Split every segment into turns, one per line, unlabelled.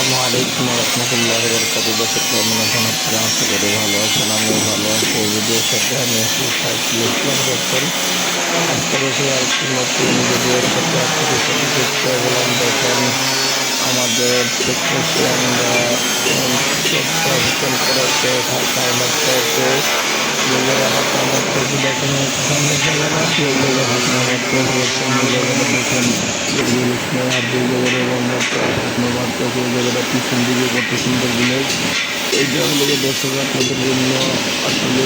আসসালামু আলাইকুম রহমতুল্লাহি বরকাতুহু। দর্শক কেমন আছেন আপনারা? আশা করি ভালো আছেন, আমিও ভালো আছি। এই ভিডিওর সাথে আমি আছি সাইফুল ইসলাম রতন। আজকে বসে আরেকটি নতুন ভিডিওর সাথে আপনাদের সাথে যুক্ত হয়ে গেলাম। দেখেন আমাদের টেকনিশিয়ানরা পেন্টটা ফিটিং করেছে, ঢাকায় মারতেছে। যে জায়গায় হাত মারতেছে দেখেন, সামনে জায়গাটা যে জায়গায় হাত মারতেছে, সামনে জায়গাটা দেখেন আর যে জায়গাটা রং মারতেছে ওই জায়গাটা পিছন দিকে কত সুন্দর জিনিস। এইটা হলো দর্শক আপনাদের জন্য আসলে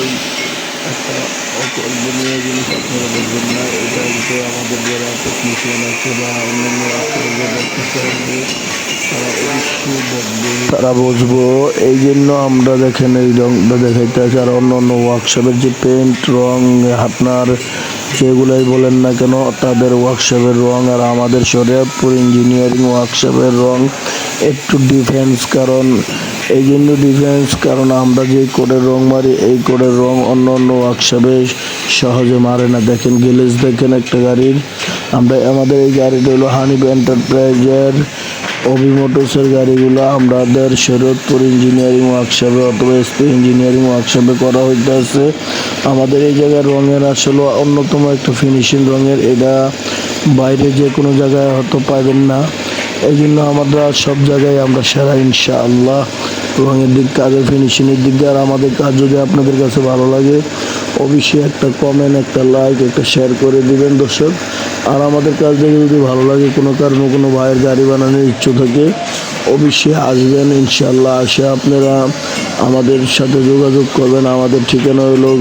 একটা অকল্পনীয় জিনিস, আপনারা দেখবেন না। এটা হচ্ছে আমাদের যারা টেকনিশিয়ান আছে বা অন্যান্য রাস্তায় যারা আছে তারা অবশ্যই দেখবে, তারা বুঝবো। এই জন্য আমরা দেখেন এই রংটা দেখাইতে আছে। আর অন্য অন্য ওয়ার্কশপের যে পেন্ট রং আপনার যেগুলাই বলেন না কেন, তাদের ওয়ার্কশপের রং আর আমাদের শরীয়তপুর ইঞ্জিনিয়ারিং ওয়ার্কশপের রং একটু ডিফারেন্স। কারণ এই জন্য ডিফারেন্স, কারণ আমরা যে কোডের রং মারি এই কোডের রং অন্য অন্য ওয়ার্কশপে সহজে মারে না। দেখেন গ্লেজ দেখেন একটা গাড়ির। আমাদের এই গাড়িটা হলো হানিফ এন্টারপ্রাইজের মোটরসের গাড়িগুলো আমাদের শরীয়তপুর ইঞ্জিনিয়ারিং ওয়ার্কশপে অথবা এসপি ইঞ্জিনিয়ারিং ওয়ার্কশপে করা হইতেছে। আমাদের এই জায়গার রঙের আসলে অন্যতম একটা ফিনিশিং রঙের, এটা বাইরে যে কোনো জায়গায় হয়তো পাবেন না। এই জন্য আমরা সব জায়গায় আমরা সেরা ইনশাআল্লাহ রঙের দিক, কাজের ফিনিশিংয়ের দিক দিয়ে। আর আমাদের কাজ যদি আপনাদের কাছে ভালো লাগে অবশ্যই একটা কমেন্ট, একটা লাইক, একটা শেয়ার করে দিবেন দর্শক। আর আমাদের কাজ দেখে যদি ভালো লাগে, কোনো কারণে কোনো ভাইয়ের গাড়ি বানানোর ইচ্ছে থাকে অবশ্যই আসবেন ইনশাআল্লাহ। আসে আপনারা আমাদের সাথে যোগাযোগ করবেন। আমাদের ঠিকানা হলো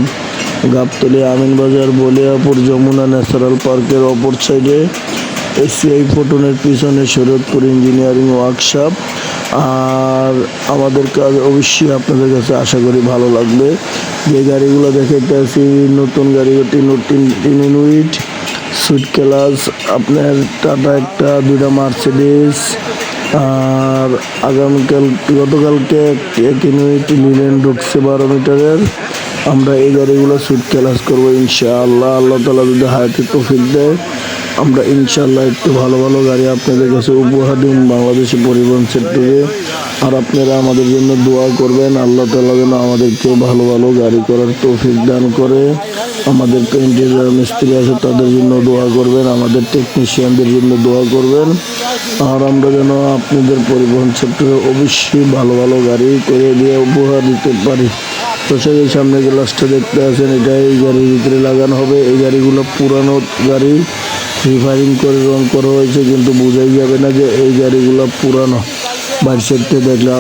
গাবতলী আমিনবাজার, বলিয়াপুর, যমুনা ন্যাচারাল পার্কের অপর সাইডে, এসিআই ফোটনের পিছনে শরীয়তপুর ইঞ্জিনিয়ারিং ওয়ার্কশপ। আর আমাদের কাজ অবশ্যই আপনাদের কাছে আশা করি ভালো লাগবে। যে গাড়িগুলো দেখাইতে আছি নতুন গাড়ি, নতুন ইউনিট সুইট ক্লাস, আপনার টাটা একটা, দুইটা মার্সিডিস। আর গতকালকে এক ইউনিট লিলেন ঢুকছে 12 মিটারের। আমরা এই গাড়িগুলো সুইট ক্লাস করবো ইনশাআল্লাহ। আল্লাহ তাআলা যদি হায়াতে তৌফিক দেয় আমরা ইনশাআল্লাহ একটু ভালো ভালো গাড়ি আপনাদের কাছে উপহার দিন বাংলাদেশি পরিবহন সেক্টরে। আর আপনারা আমাদের জন্য দোয়া করবেন, আল্লাহ তাআলা যেন আমাদেরকে ভালো ভালো গাড়ি করার তৌফিক দান করে। আমাদের পেইন্টের যারা মিস্ত্রি আছে তাদের জন্য দোয়া করবেন, আমাদের টেকনিশিয়ানদের জন্য দোয়া করবেন। আর আমরা যেন আপনাদের পরিবহন সেক্টরে অবশ্যই ভালো ভালো গাড়ি করে দিয়ে উপহার দিতে পারি। তো সেই সামনে গ্লাসটা দেখতে আছেন, এটা এই গাড়ির ভিতরে লাগানো হবে। এই গাড়িগুলো পুরানো গাড়ি, রিফারিং করে রং করা হয়েছে, কিন্তু বোঝাই যাবে না যে এই গাড়িগুলো পুরানো। বাইরে দেখলে